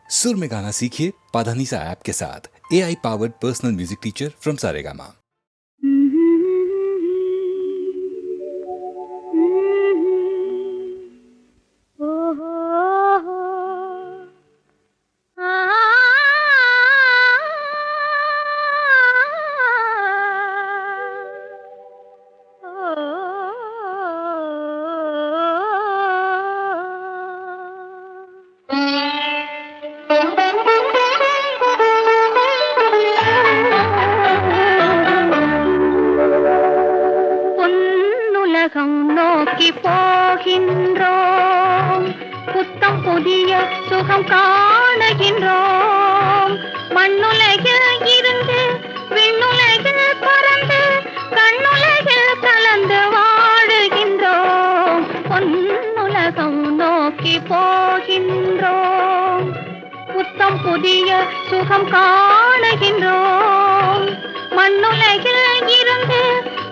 सुर में गाना सीखिए पाधानीसा ऐप के साथ। AI powered personal music teacher from Saregama. நோக்கி போகின்றோம், புத்தம் புதிய சுகம் காணுகின்றோம். மண்ணுலகில் இருந்து விண்ணுலகில் பறந்து கண்ணுலகில் கலந்து வாழுகின்றோம். பொன்னுலகம் நோக்கி போகின்றோம், புத்தம் புதிய சுகம் காணுகின்றோம். மண்ணுலகில் இருந்து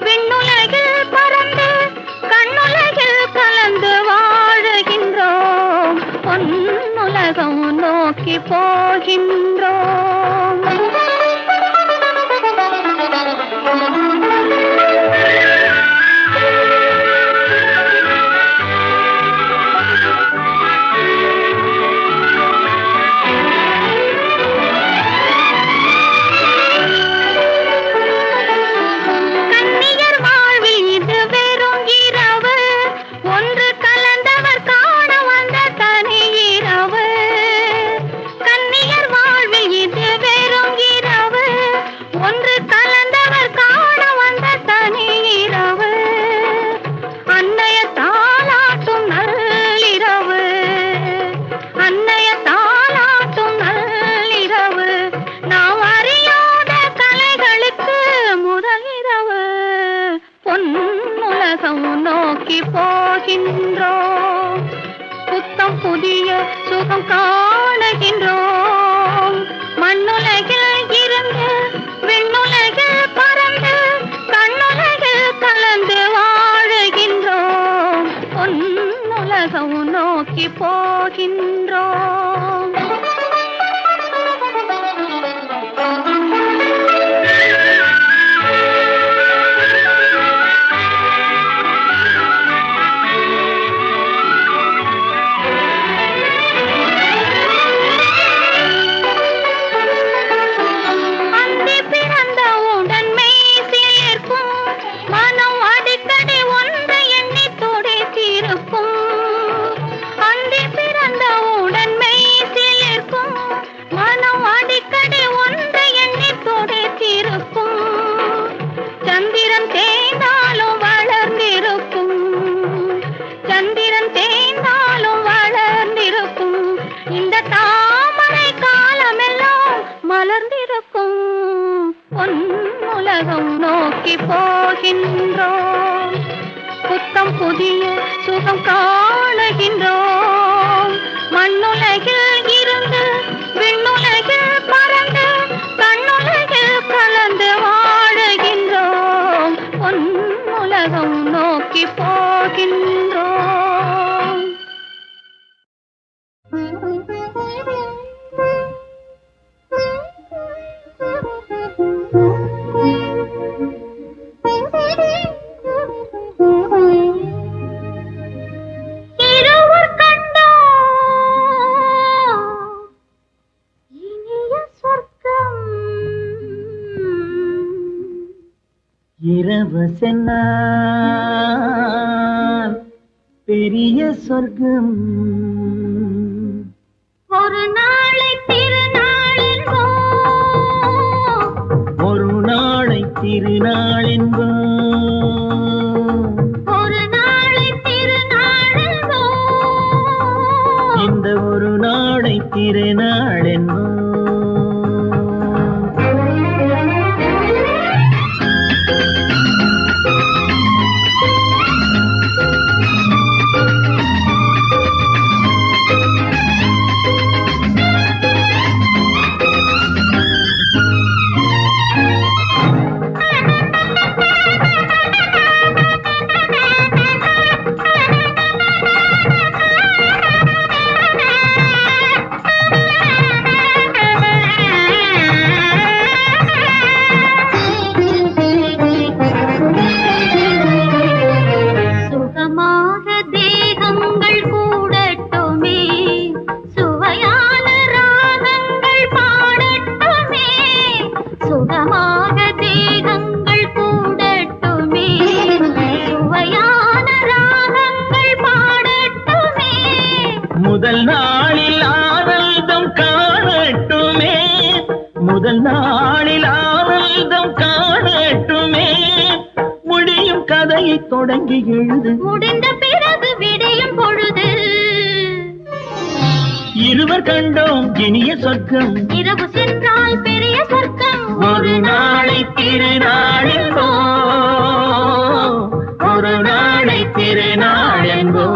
விண்ணுலகில் பறந்து கண்ணுலகில் கலந்து வாழுகின்றோம். பொன்னுலகம் நோக்கி போகின்றோம். நோக்கி போகின்றோம், புத்தம் புதிய சுகம் காணுகின்றோம். மண்ணுலகில் இருந்து விண்ணுலகில் பறந்து கண்ணுலகில் கலந்து வாழுகின்றோம். பொன்னுலகம் நோக்கி போகின்றோம். சந்திரன் தேய்ந்தாலும் வளர்ந்திருக்கும், சந்திரன் தேய்ந்தாலும் வளர்ந்திருக்கும். இந்த தாமரை காலமெல்லாம் மலர்ந்திருக்கும். பொன்னுலகம் நோக்கி போகின்றோம், புத்தம் புதிய சுகம் காணுகின்றோம். மண்ணுலகில் இருந்து விண்ணுலகில் பறந்து கண்ணுலகில் கலந்து வாழுகின்றோம். பொன்னுலகம் நோக்கி போகின்றோம். இருவர் கண்டோம் இனிய சொர்க்கம், இரவு சென்றால் பெரிய சொர்க்கம். ஒரு நாளை திருநாள் என்போம், ஒரு நாளை திருநாள் என்போம், ஒரு நாளை திருநாள் என்போம். இந்த ஒரு நாளை திருநாள் என்போம். முதல் நாளில் ஆனந்தம் காணட்டுமே, முடியும் கதையை தொடங்கி எழுது, முடிந்த பிறகு விடையும் பொழுது. இருவர் கண்டோம் இனிய சொர்க்கம், இரவு சென்றால் பெரிய சொர்க்கம். ஒரு நாளை திருநாளென்போ, ஒரு நாளை திருநாளென்போ.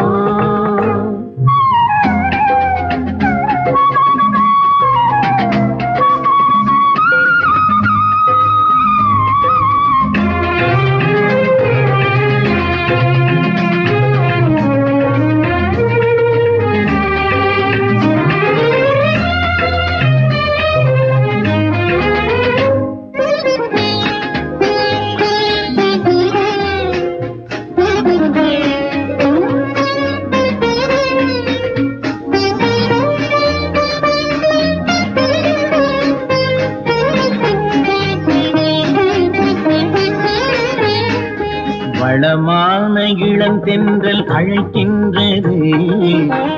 வளமான இளம் தென்றல் அழைக்கின்றது,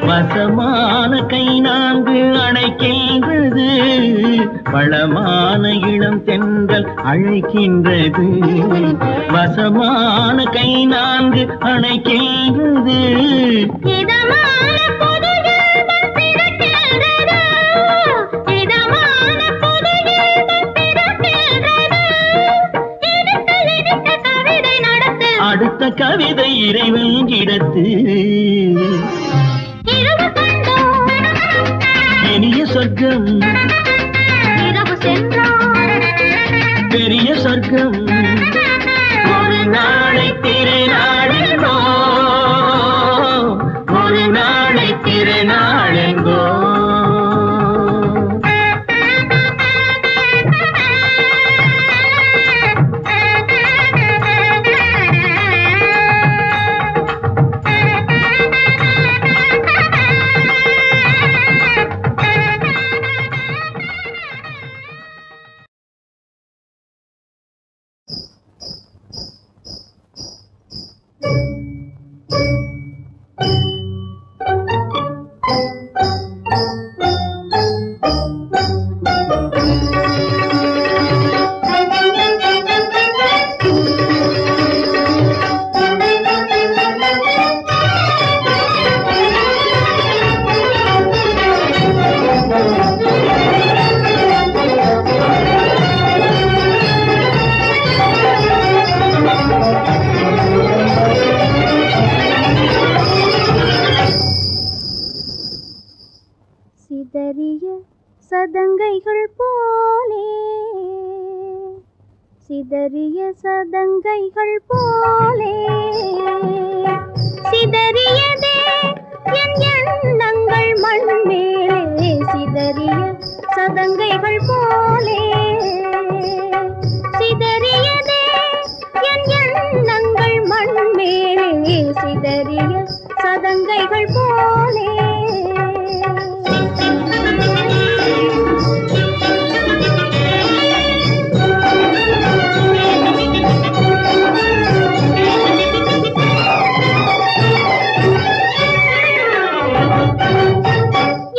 வசமான கை நான்கு அணைக்கின்றது. வளமான இளம் தென்றல் அழைக்கின்றது, வசமான கை நான்கு அணைக்கின்றது. இதமான புது இன்பம் பிறக்கின்றது, இதமான புது இன்பம் பிறக்கின்றது. இனிக்க இனிக்க கவிதை நடத்து, அடுத்த கவிதை இறைவன் இடத்து. இரவு கண்டோம் இனிய சொர்க்கம், இரவு சென்றால் பெரிய சொர்க்கம். ஒரு நாளை திருநாளென்போ, ஒரு நாளை திருநாளென்போ. சிதறிய சதங்கைகள் போலே, சிதறிய சதங்கைகள் போலே, சிதறியதே என் எண்ணங்கள் மண் மேலே. சிதறிய சதங்கைகள் போலே, சிதறியதே என் எண்ணங்கள் மண் மேலே. சிதறிய சதங்கைகள் போலே.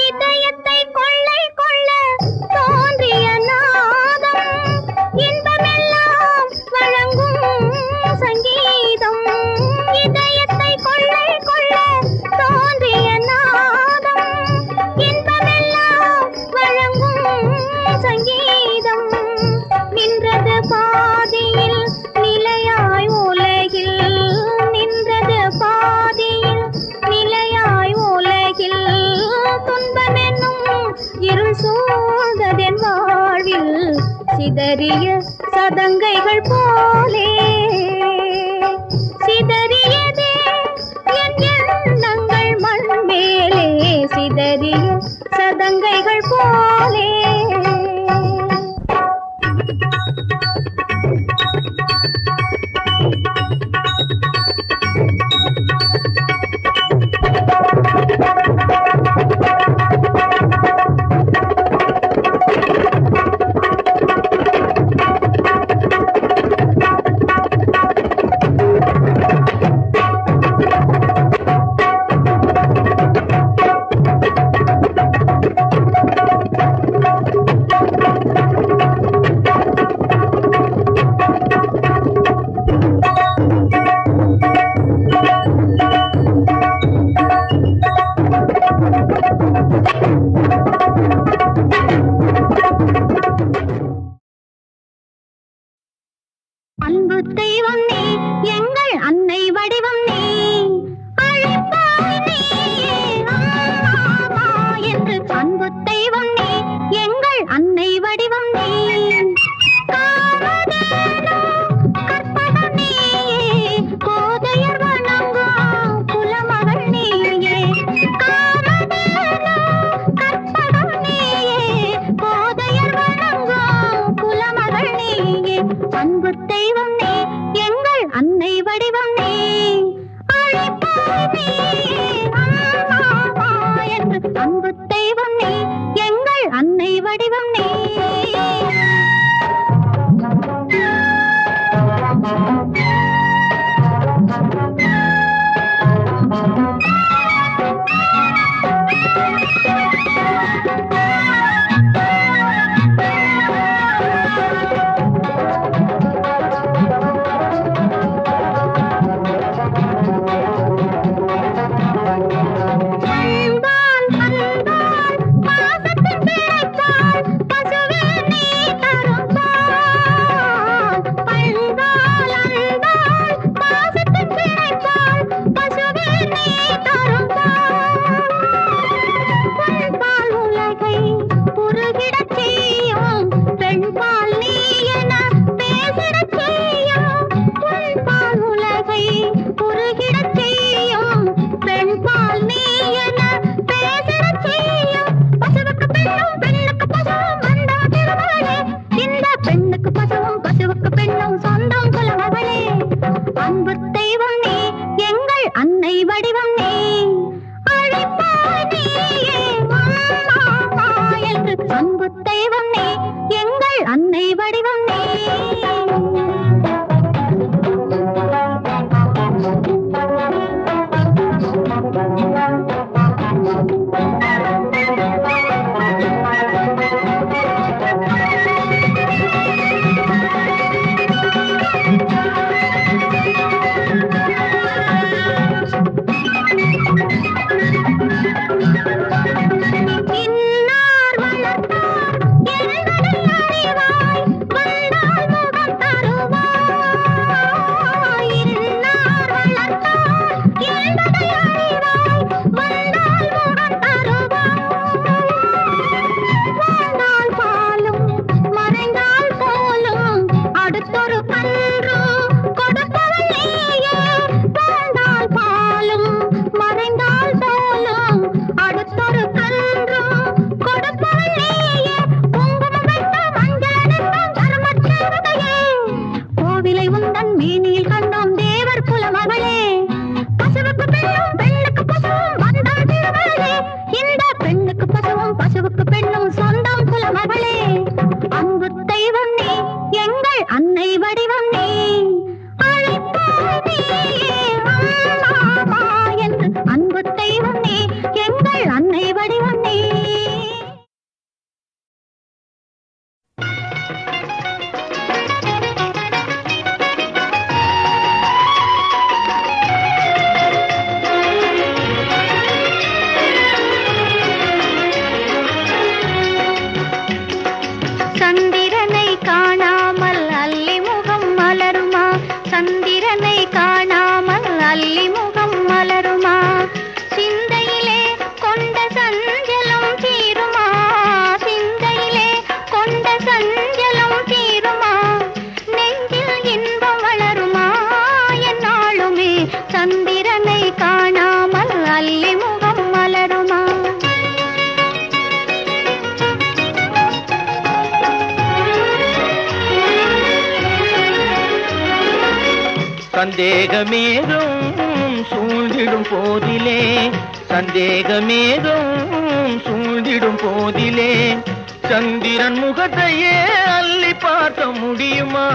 இதயத்தை கொள்ளை கொள்ள தோன்றிய நாதம், இன்பமெல்லாம் வழங்கும் சங்கீதம். இதயத்தை கொள்ளை கொள்ள தோன்றிய நாதம், இன்பமெல்லாம் வழங்கும் சங்கீதம். நின்றது பாதியில் நிலையாய் உலகில், நின்றது பாதியில் நிலையாய் உலகில். துன்பமென்னும் இருள் சூழ்ந்ததென் வாழ்வில், சிதறிய சதங்கைகள் போலே. சிதறியதே என் எண்ணங்கள் மண் மேலே. சிதறிய சதங்கைகள் போலே. அன்பு தெய்வம் நீ எங்கள் அன்னை வடிவம் நீ இன்னார் வளர்த்தார் எங்களை அறிவாய் வந்தால் முகம் தருவாய் இன்னார் வளர்த்தார் எங்களை அறிவாய் வந்தால் முகம் தருவாய் வாழ்ந்தால் பாலும் மறைந்தால் போலும் அடுத்தொரு கன்று கொடுப்பவள் நீயே வாழ்ந்தால் பாலும் மறைந்தால் போலும் அடுத்தொரு கன்று கொடுப்பவள் நீயே குங்குமம் வைத்த மஞ்சள் அணிந்த தர்மச்சேவதையே கோவிலை உந்தன் மேனியில் கண்டோம் தேவர் குல மகளே பசுவுக்கு பெண்ணும் பெண்ணுக்கு பசுவும் வந்தாள் திருமகளே இந்த பெண்ணுக்கு பசுவும் பசுவுக்கு பெண்ணும் சொந்தம் குல மகளே அன்பு தெய்வம் நீ எங்கள் அன்னை வடிவம் நீ அழைப்பாய் நீயே அம்மா என்று அன்பு தெய்வம் நீ எங்கள் அன்னை வடிவம் நீ சந்திரனை காணாமல் அல்லி முகம் மலருமா சந்திரனை காணாமல் அல்லி முகம் மலருமா சிந்தையிலே கொண்ட சஞ்சலம் தீருமா சிந்தையிலே கொண்ட சஞ்சலம் தீருமா நெஞ்சில் இன்பம் வளருமா என்னாலுமே சந்திரனை காணாமல் அல்லி முகம் மலருமா சந்தேகமேதும் சூழ்ந்திடும் போதிலே சந்தேகமேதும் சூழ்ந்திடும் போதிலே சந்திரன் முகத்தையே அள்ளி பார்க்க முடியுமா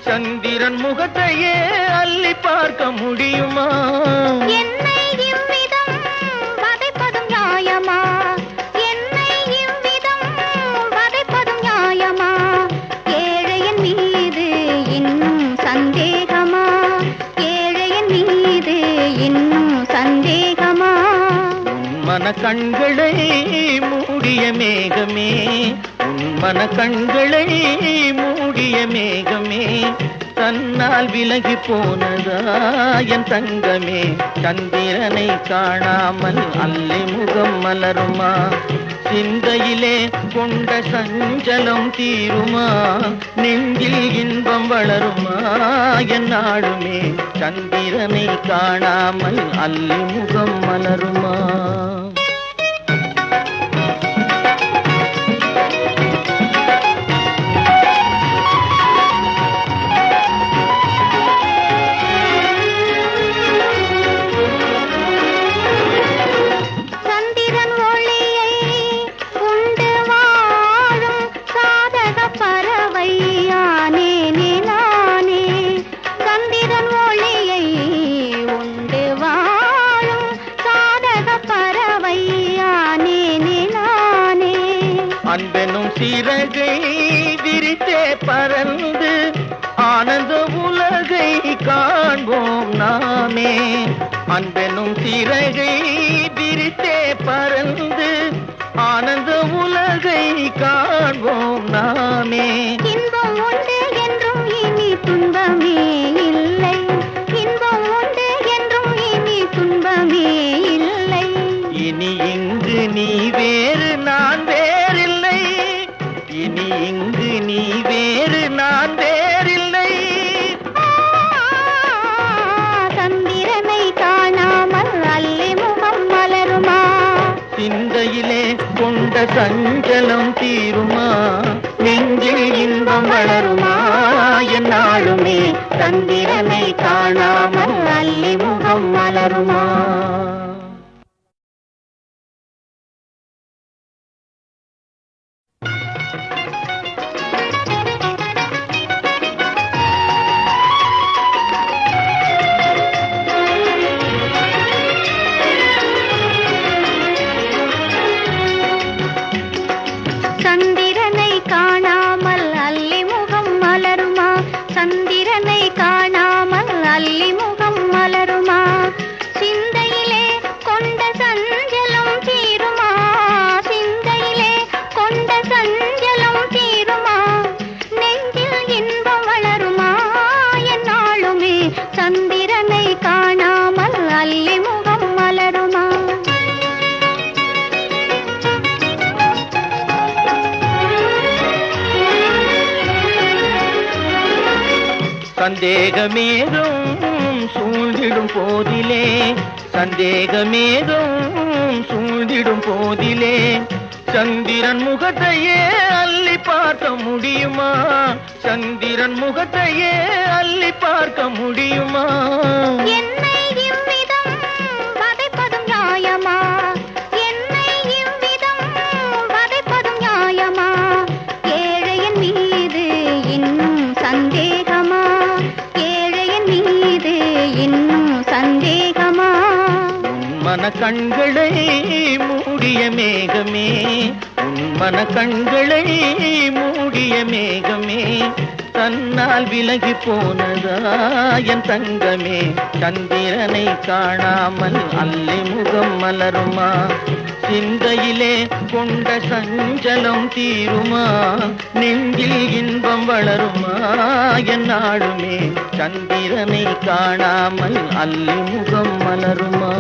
சந்திரன் முகத்தையே அள்ளி பார்க்க முடியுமா என்னை இவ்விதம் வதைப்பதும் நியாயமா என்னை இவ்விதம் வதைப்பதும் நியாயமா ஏழையின் மீது இன்னும் சந்தேகமா ஏழையின் மீது இன்னும் சந்தேகமா மன கண்களை மூடிய மேகமே உன் மன கண்களை மூடிய மேகமே தன்னால் விலகி போனதா என் தங்கமே சந்திரனை காணாமல் அல்லி முகம் மலருமா சிந்தையிலே கொண்ட சஞ்சலம் தீருமா நெஞ்சில் இன்பம் வளருமா என்னாலுமே சந்திரனை காணாமல் அல்லி முகம் மலருமா சந்திரன் ஒளியை உண்டு வாழும் சாதக பறவை ஆனேனே நானே சந்திரன் ஒளியை உண்டு வாழும் சாதக பறவை ஆனேனே நானே அன்பெனும் சிறகை விரித்தே பறந்து ஆனந்த உலகை காண்போம் நாமே அன்பெனும் சிறகை விரித்தே பறந்து ஆனந்த உலகை காண்போம் நாமே இன்பம் உண்டு என்றும் இனி துன்பமே இல்லை இன்பம் உண்டு என்றும் இனி துன்பமே இல்லை இனி இங்கு நீ வேறு நான் வேறில்லை இனி இங்கு நீ வேறு நான் வேறில்லை சந்திரனை காணாமல் அல்லி முகம் மலருமா சிந்தையிலே கொண்ட சஞ்சலம் தீருமா நெஞ்சில் இன்பம் வளருமா என்னாலுமே சந்திரனை காணாமல் அல்லி முகம் மலருமா சந்திரனை காணாமல் அல்லி முகம் மலருமா? சந்திரனை காணாமல் அல்லி முகம் மலருமா? சிந்தையிலே கொண்ட சஞ்சலம் தீருமா? சிந்தையிலே கொண்ட சஞ்சலம் தீருமா? நெஞ்சில் இன்பம் வளருமா? என்னாலுமே சந்திரனை காணாமல் அல்லி முகம் மலருமா? சந்தேகமேதும் சூழ்ந்திடும் போதிலே, சந்தேகமேதும் சூழ்ந்திடும் போதிலே, சந்திரன் முகத்தையே அள்ளி பார்க்க முடியுமா? சந்திரன் முகத்தையே அள்ளி பார்க்க முடியுமா? என்னை இவ்விதம் வதைப்பதும் நியாயமா? என்னை இவ்விதம் வதைப்பதும் நியாயமா? ஏழையின் மீது இன்னும் சந்தேகமா? ஏழையின் மீது இன்னும் சந்தேகமா? மன கண்களை மூடிய மேகமே, உன் மன கண்களை மூடிய மேகமே, தன்னால் விலகி போனதா என் தங்கமே? சந்திரனை காணாமல் அல்லி முகம் மலருமா? சிந்தையிலே கொண்ட சஞ்சலம் தீருமா? நெஞ்சில் இன்பம் வளருமா? என்னாலுமே சந்திரனை காணாமல் அல்லி முகம் மலருமா?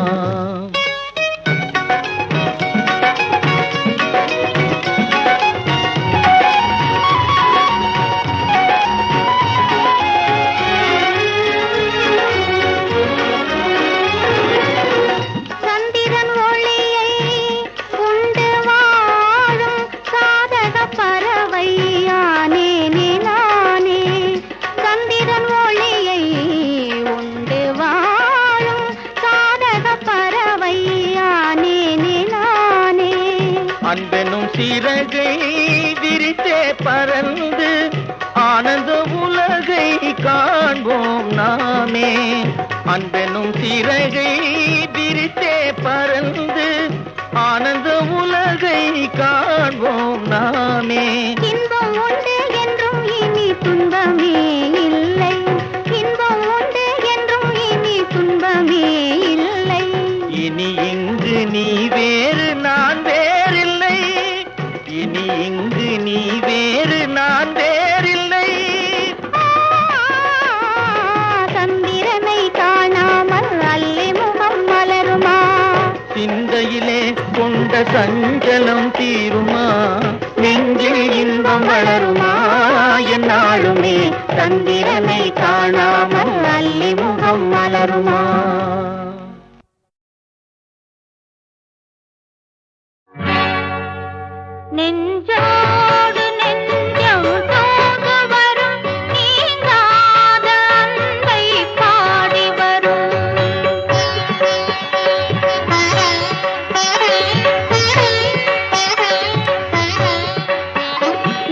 அன்பெனும் சிறகை விரித்தே பறந்து ஆனந்த உலகை காண்போம் நாமே. அன்பெனும் சிறகை விரித்தே பறந்து ஆனந்த உலகை காண்போம் நாமே. இன்பம் உண்டு என்றும் இனி துன்பமே இல்லை, இன்பம் உண்டு என்றும் இனி துன்பமே இல்லை. இனி இங்கு நீ வேறு நான் வேறில்லை, இனி இங்கு நீ வேறு நான் வேறில்லை. சந்திரனை காணாமல் அல்லி முகம் மலருமா? சிந்தையிலே கொண்ட சஞ்சலம் தீருமா? நெஞ்சில் இன்பம் வளருமா? என்னாலுமே சந்திரனை காணாமல் அல்லி முகம் மலருமா? நெஞ்சோடு நெஞ்சம் தோடு வரும் நீங்காத அன்பை பாடி வரும்.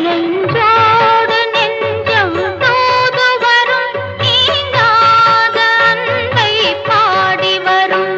நெஞ்சோடு நெஞ்சம் தோடு வரும் நீங்காத அன்பை பாடி வரும்.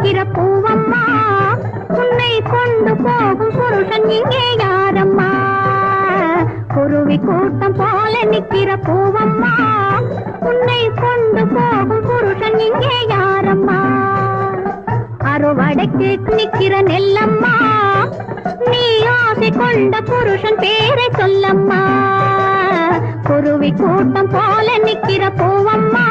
நிற்கிற பூவம்மா உன்னை கொண்டு போகும் புருஷன் இங்கே யாரம்மா குருவி கூட்டம் போல நிற்கிற பூவம்மா உன்னை கொண்டு போகும் புருஷன் இங்கே யாரம்மா அறுவடைக்கு நிற்கிற நெல்லம்மா நீ ஆசை கொண்ட புருஷன் பேரை சொல்லம்மா குருவி கூட்டம் போல நிற்கிற பூவம்மா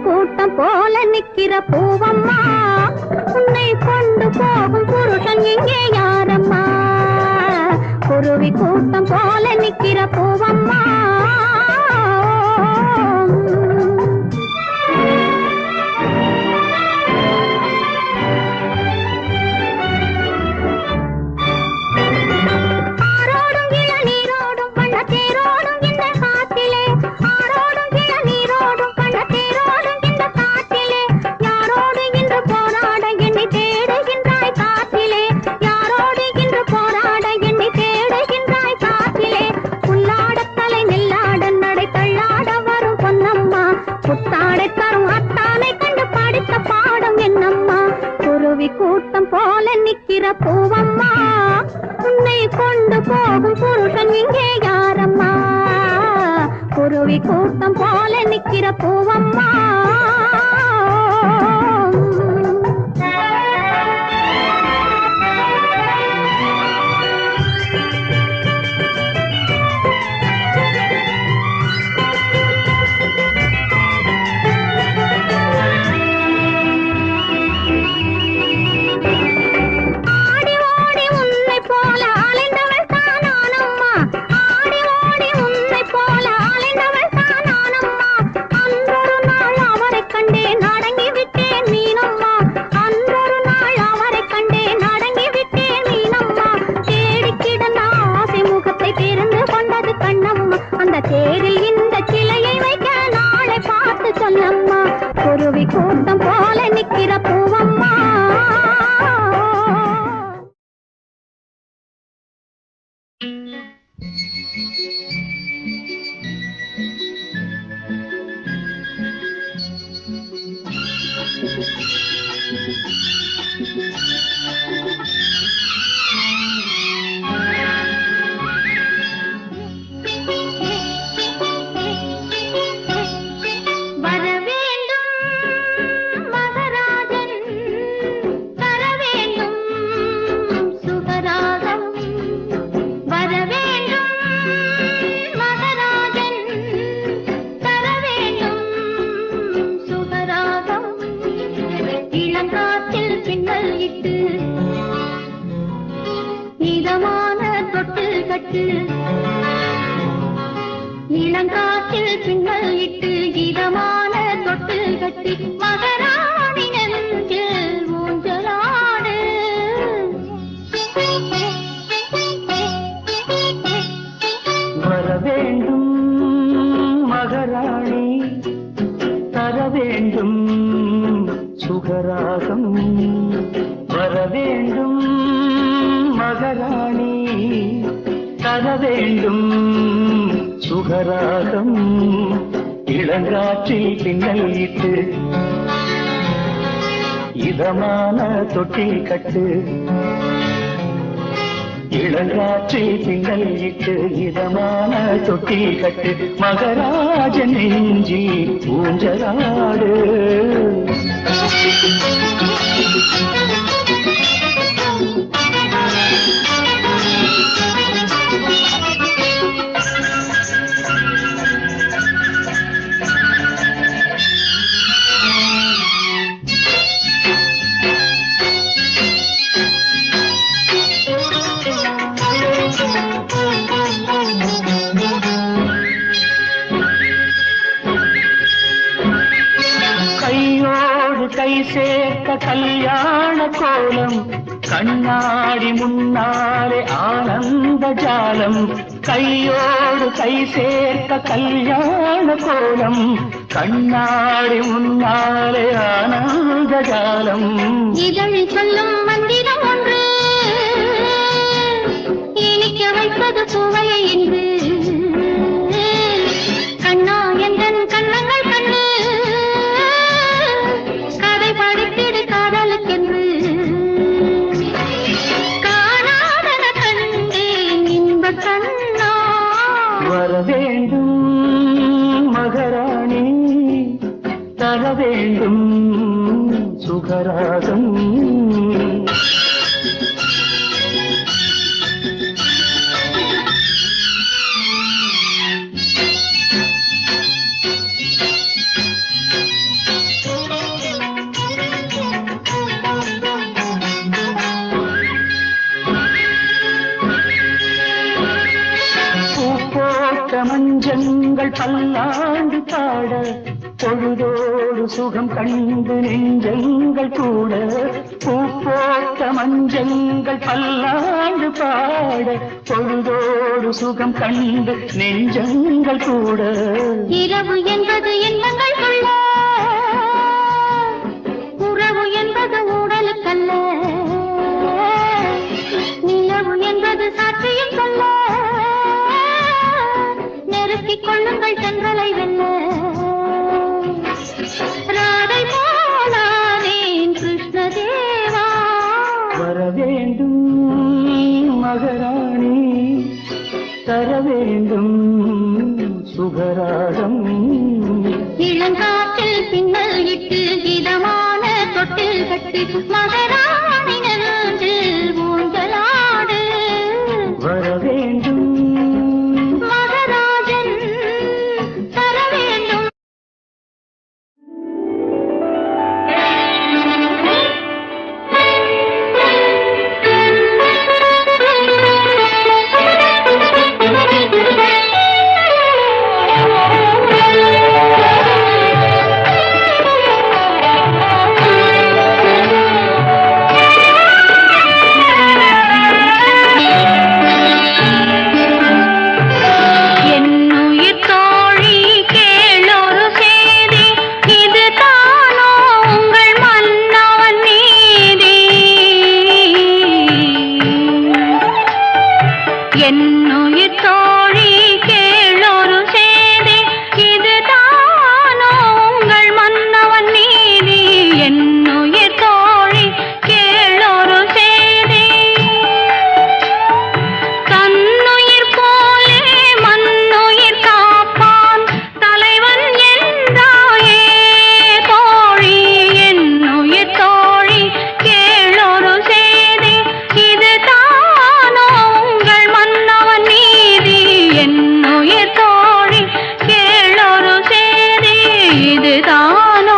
கூட்டம் போல நிற்கிற பூவம்மா உன்னை கொண்டு போகும் புருஷன் இங்கே யாரம்மா குருவி கூட்டம் போல நிற்கிற பூவம்மா கூட்டம் போல நிற்கிற பூவம்மா உன்னை கொண்டு போகும் புருஷன் இங்கே யாரம்மா குருவி கூட்டம் போல நிற்கிற பூவம்மா தேரில் இந்த கிளையை வைக்க நாளை பார்த்து சொல்லம்மா குருவி கூட்டம் போல நிற்கிற பூவம்மா இளங்காற்றில் பின்னல் இட்டு இதமான தொட்டில் கட்டி மகராணி நெஞ்சில் ஊஞ்சலாடு வர வேண்டும் மகராணி தர வேண்டும் சுகராகம் வர வேண்டும் மகராணி தர வேண்டும் சுகராகம் இளங்காற்றில் பின்னல் இட்டு இதமான தொட்டில் கட்டு இளங்காற்றில் பின்னல் இட்டு இதமான தொட்டில் கட்டு மகராஜ நெஞ்சில் ஊஞ்சலாடு கை சேர்த்த கல்யாண கோலம் கண்ணாடி முன்னாலே ஆனந்த ஜாலம் கையோடு கை சேர்த்த கல்யாண கோலம் கண்ணாடி முன்னாலே ஆனந்த ஜாலம் இதழ் சொல்லும் மந்திரம் ஒன்று இனிக்க வைப்பது சுவையை என்று கண்ணா எந்தன் கண்ணங்கள் கண்ணு கதை படித்திடு காதலுக்கென்று காணாதன கண்டேன் இன்ப கண்ணா வர வேண்டும் மகராணி தர வேண்டும் சுகராகம் மஞ்சங்கள் பல்லாண்டு பாட பொழுதோடு சுகம் கண்டு நெஞ்சங்கள் கூட பூப்போட்ட மஞ்சங்கள் பல்லாண்டு பாட பொழுதோடு சுகம் கண்டு நெஞ்சங்கள் கூட இரவு என்பது இன்பங்கள் கொள்ள உறவு என்பது உடலுக்கல்ல நிலவு என்பது சாட்சியம் சொல்ல நெருக்கிக் கொள்ளுங்கள் தென்றலை வெல்ல ராதை போலானேன் கிருஷ்ணதேவா வர வேண்டும் மகராணி தர வேண்டும் சுகராகம் இளங்காற்றில் பின்னல் இட்டு இதமான தொட்டில் கட்டி மகராணி நெஞ்சில் ஊஞ்சலாடு வர வேண்டும் மகராஜன் தர வேண்டும் தானோ